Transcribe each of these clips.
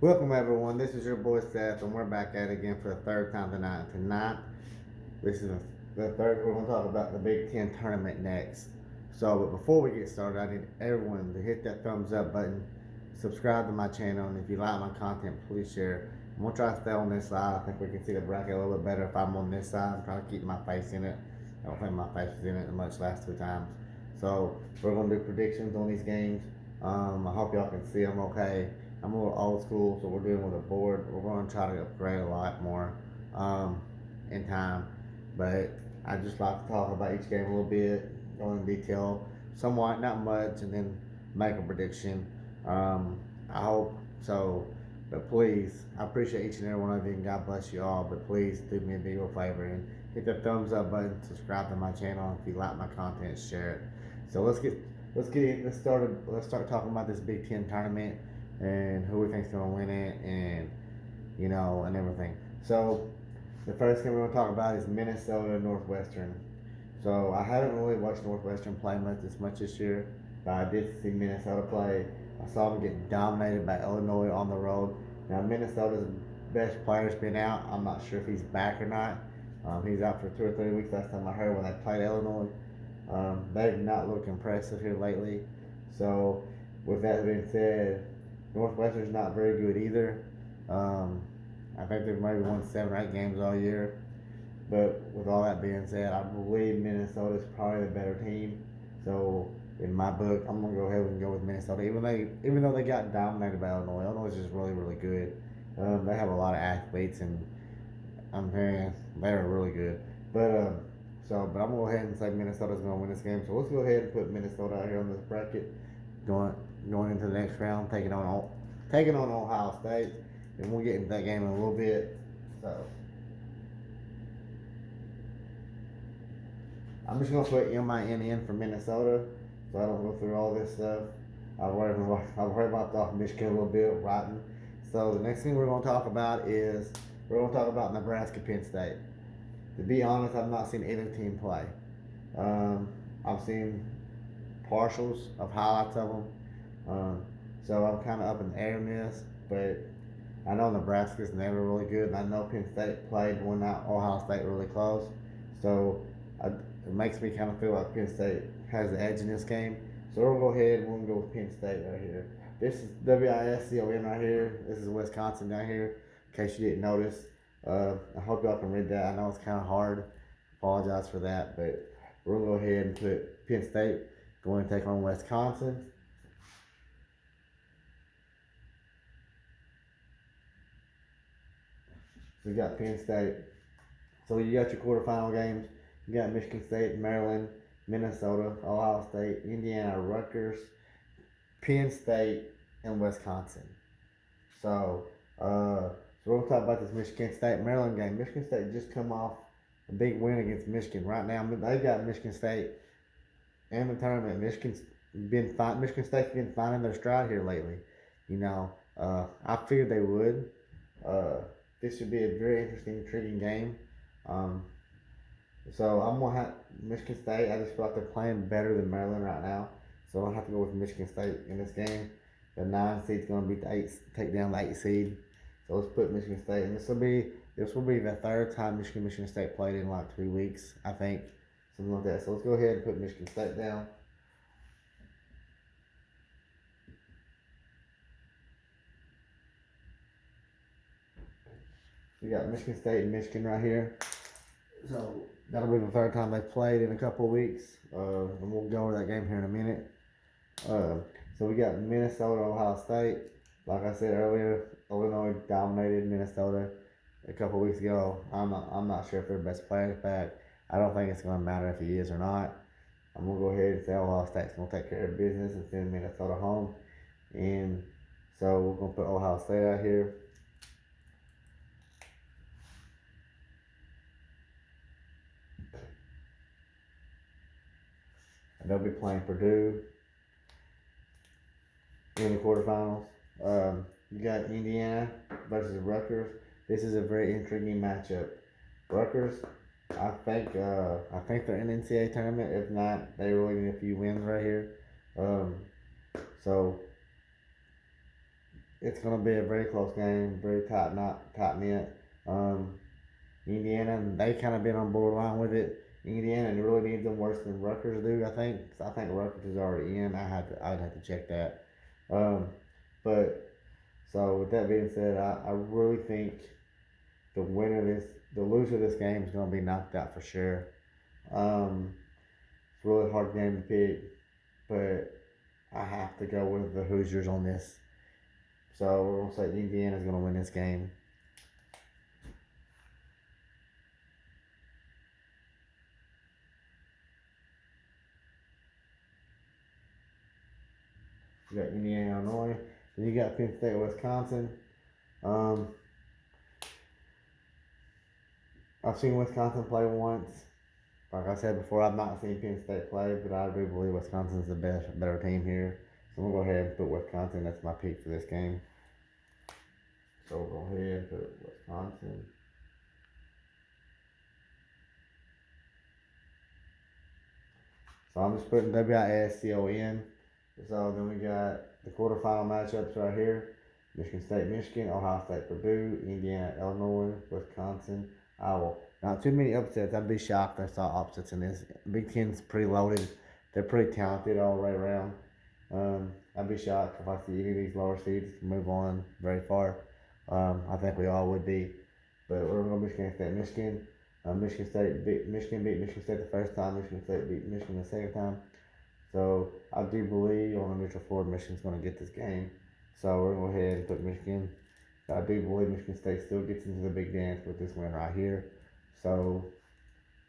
Welcome everyone. This is your boy Seth, and we're back at it again for the third time tonight. This is the third. We're going to talk about the Big Ten tournament next. But before we get started, I need everyone to hit that thumbs up button, subscribe to my channel, and if you like my content, please share. I'm gonna try to stay on this side. I think we can see the bracket a little bit better if I'm on this side. I'm trying to keep my face in it. I don't think my face was in it much last two times. So we're gonna do predictions on these games. I hope y'all can see them okay. I'm a little old school, so we're doing with a board. We're going to try to upgrade a lot more in time. But I just like to talk about each game a little bit, go in detail, somewhat, not much, and then make a prediction. I hope so. But please, I appreciate each and every one of you, and God bless you all. But please do me a big favor and hit the thumbs up button, subscribe to my channel. If you like my content, share it. So let's started. Let's start talking about this Big Ten tournament and who we think's gonna win it, and and everything. So the first game we're gonna talk about is Minnesota Northwestern. So I haven't really watched Northwestern play much this year, but I did see Minnesota play. I saw them get dominated by Illinois on the road. Now Minnesota's best player's been out. I'm not sure if he's back or not. He's out for 2 or 3 weeks. Last time I heard when they played Illinois, they've not looked impressive here lately. So with that being said, Northwestern's not very good either. Um, I think they've maybe won 7 or 8 games all year. But with all that being said, I believe Minnesota's probably the better team. So in my book, I'm gonna go ahead and go with Minnesota. Even though they got dominated by Illinois, Illinois is just really good. They have a lot of athletes, and I'm hearing they're really good. But I'm gonna go ahead and say Minnesota's gonna win this game. So let's go ahead and put Minnesota out here on this bracket, going going into the next round, taking on Ohio State, and we'll get into that game in a little bit. So I'm just gonna put MINN for Minnesota, so I don't go through all this stuff. I've already about off Michigan a little bit, rotten. So the next thing we're gonna talk about is we're gonna talk about Nebraska Penn State. To be honest, I've not seen either team play. Um, I've seen partials of highlights of them. So I'm kind of up in the air in this, but I know Nebraska's never really good, and I know Penn State played one out Ohio State really close. So it makes me kind of feel like Penn State has the edge in this game. So we're gonna go ahead and we're gonna go with Penn State right here. This is WISCON right here. This is Wisconsin down here. In case you didn't notice, I hope y'all can read that. I know it's kind of hard. Apologize for that, but we're gonna go ahead and put Penn State going to take on Wisconsin. So you got Penn State. So you got your quarterfinal games. You got Michigan State, Maryland, Minnesota, Ohio State, Indiana, Rutgers, Penn State, and Wisconsin. So, so we're gonna talk about this Michigan State Maryland game. Michigan State just come off a big win against Michigan. Right now, they got Michigan State in the tournament. Michigan State's been finding their stride here lately. I figured they would. Uh, this should be a very interesting, intriguing game. Um, so I'm gonna have Michigan State. I just feel like they're playing better than Maryland right now. So I'm gonna have to go with Michigan State in this game. The 9 seed's gonna beat the 8, take down the 8 seed. So let's put Michigan State, and this will be the third time Michigan State played in like 3 weeks, I think, something like that. So let's go ahead and put Michigan State down. We got Michigan State and Michigan right here. So that'll be the third time they've played in a couple of weeks. And we'll go over that game here in a minute. So we got Minnesota, Ohio State. Like I said earlier, Illinois dominated Minnesota a couple of weeks ago. I'm not sure if their best player is back. I don't think it's going to matter if he is or not. I'm going to go ahead and say Ohio State's going to take care of business and send Minnesota home. And so we're going to put Ohio State out here. And they'll be playing Purdue in the quarterfinals. You got Indiana versus Rutgers. This is a very intriguing matchup. Rutgers, I think they're in the NCAA tournament. If not, they really need a few wins right here. So it's going to be a very close game, very tight knit. Indiana, they kind of been on borderline with it. Indiana really needs them worse than Rutgers do, I think. 'Cause I think Rutgers is already in. I'd have to check that. Um, but so with that being said, I really think the winner of this, the loser of this game is going to be knocked out for sure. It's a really hard game to pick, but I have to go with the Hoosiers on this. So we're gonna say Indiana's gonna win this game. You got Indiana, Illinois. Then you got Penn State, Wisconsin. Um, I've seen Wisconsin play once. Like I said before, I've not seen Penn State play, but I do believe Wisconsin's the better team here. So I'm gonna go ahead and put Wisconsin. That's my pick for this game. So we'll go ahead and put Wisconsin. So I'm just putting WISCON. So then we got the quarterfinal matchups right here. Michigan State, Michigan, Ohio State, Purdue, Indiana, Illinois, Wisconsin, Iowa. Not too many upsets. I'd be shocked if I saw upsets in this. Big Ten's pretty loaded. They're pretty talented all the way around. I'd be shocked if I see any of these lower seeds move on very far. I think we all would be. But we're going to Michigan State, Michigan. Michigan beat Michigan State the first time. Michigan State beat Michigan the second time. So I do believe on a neutral floor, Michigan's going to get this game. So we're going to go ahead and put Michigan. I do believe Michigan State still gets into the big dance with this win right here. So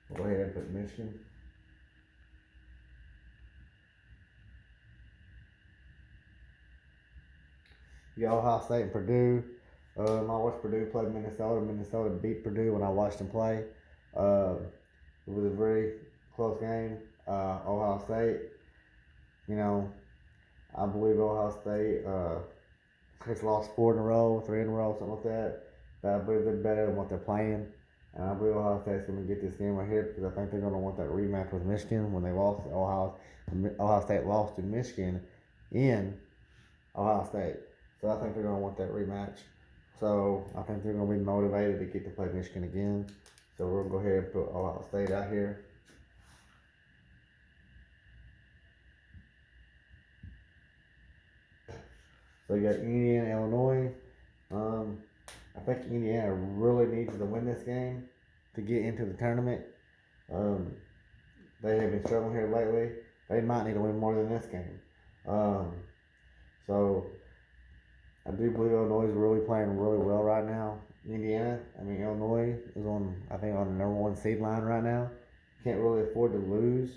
we'll go ahead and put Michigan. You got Ohio State and Purdue. I watched Purdue play Minnesota. Minnesota beat Purdue when I watched them play. It was a very close game. Ohio State, I believe Ohio State has lost 4 in a row, 3 in a row, something like that. But I believe they're better than what they're playing. And I believe Ohio State's going to get this game right here because I think they're going to want that rematch with Michigan when they lost. Ohio State lost to Michigan in Ohio State. So I think they're going to want that rematch. So I think they're going to be motivated to get to play Michigan again. So we're going to go ahead and put Ohio State out here. So you got Indiana, Illinois. I think Indiana really needs to win this game to get into the tournament. They have been struggling here lately. They might need to win more than this game. So I do believe Illinois is really playing really well right now. Illinois is on the number 1 seed line right now. Can't really afford to lose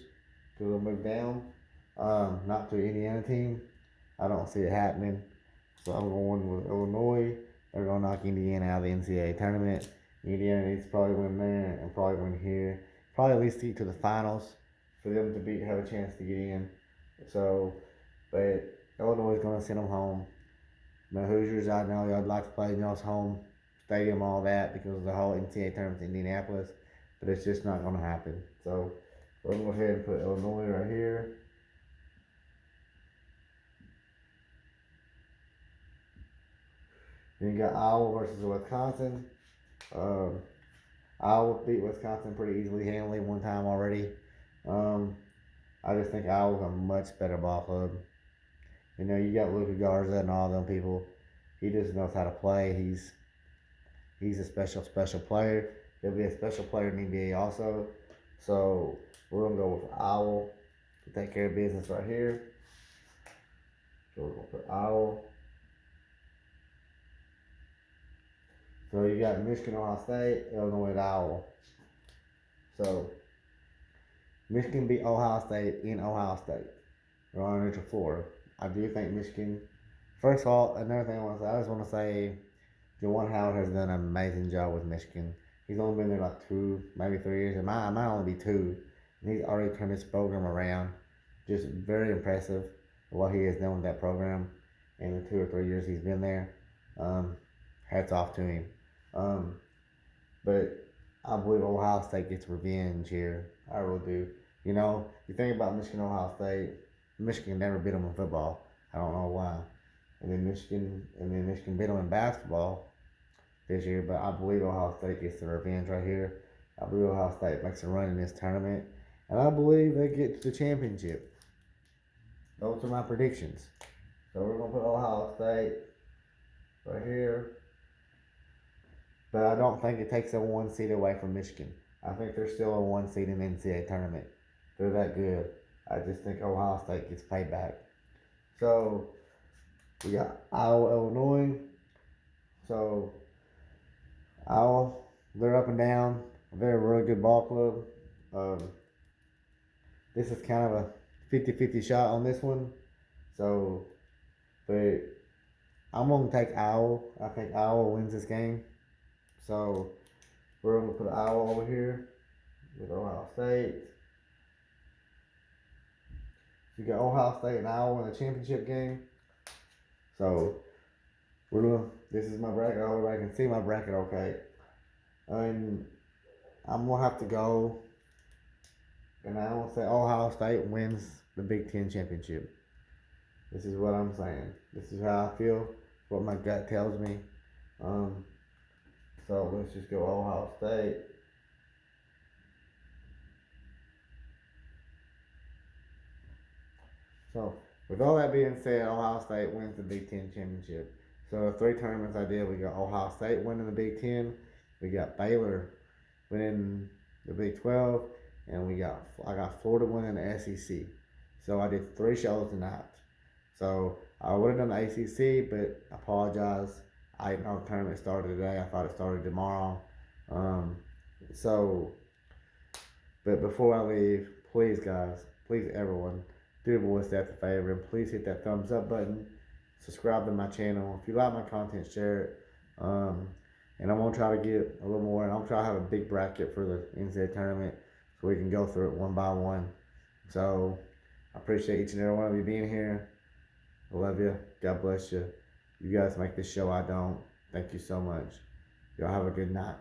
because they'll move down. Not to the Indiana team. I don't see it happening. So I'm going with Illinois. They're going to knock Indiana out of the NCAA tournament. Indiana needs to probably win there and probably win here. Probably at least get to the finals for them to have a chance to get in. So, but Illinois is going to send them home. The Hoosiers, I know y'all like to play in y'all's home stadium, all that, because the whole NCAA tournament's in Indianapolis. But it's just not going to happen. So we're going to go ahead and put Illinois right here. Then you got Iowa versus Wisconsin. Iowa beat Wisconsin pretty easily, handily one time already. I just think Iowa's a much better ball club. You got Luka Garza and all them people. He just knows how to play. He's a special player. He'll be a special player in the NBA also. So we're gonna go with Iowa to take care of business right here. So we're gonna put Iowa. So you got Michigan, Ohio State, Illinois, and Iowa. So Michigan beat Ohio State in Ohio State. They're on a neutral floor. I do think Michigan. First of all, another thing I just want to say, Juwan Howard has done an amazing job with Michigan. He's only been there like 2, maybe 3 years. It might only be 2. And he's already turned his program around. Just very impressive what he has done with that program in the 2 or 3 years he's been there. Hats off to him. But I believe Ohio State gets revenge here. I really do. You think about Michigan, Ohio State. Michigan never beat them in football. I don't know why. and then Michigan beat them in basketball this year. But I believe Ohio State gets the revenge right here. I believe Ohio State makes a run in this tournament, and I believe they get to the championship. Those are my predictions. So we're gonna put Ohio State right here. But I don't think it takes a 1 seed away from Michigan. I think they're still a 1 seed in the NCAA tournament. They're that good. I just think Ohio State gets paid back. So we got Iowa, Illinois. So Iowa, they're up and down. They're a really good ball club. This is kind of a 50-50 shot on this one. So, but I'm going to take Iowa. I think Iowa wins this game. So, we're going to put Iowa over here with Ohio State. You got Ohio State and Iowa in the championship game. So, this is my bracket. I hope I can see my bracket okay. And I'm going to have to go. And I will say Ohio State wins the Big Ten championship. This is what I'm saying. This is how I feel. What my gut tells me. So let's just go Ohio State. So with all that being said, Ohio State wins the Big Ten championship. So the 3 tournaments I did, we got Ohio State winning the Big Ten. We got Baylor winning the Big 12. And I got Florida winning the SEC. So I did 3 shows tonight. So I would have done the ACC, but I apologize. I didn't know the tournament started today. I thought it started tomorrow. But before I leave, please guys, please everyone, do the boys that the favor, and please hit that thumbs up button. Subscribe to my channel. If you like my content, share it. And I'm gonna try to get a little more, and I'm gonna try to have a big bracket for the NCAA tournament, so we can go through it one by one. So I appreciate each and every one of you being here. I love you. God bless you. You guys make this show I don't. Thank you so much. Y'all have a good night.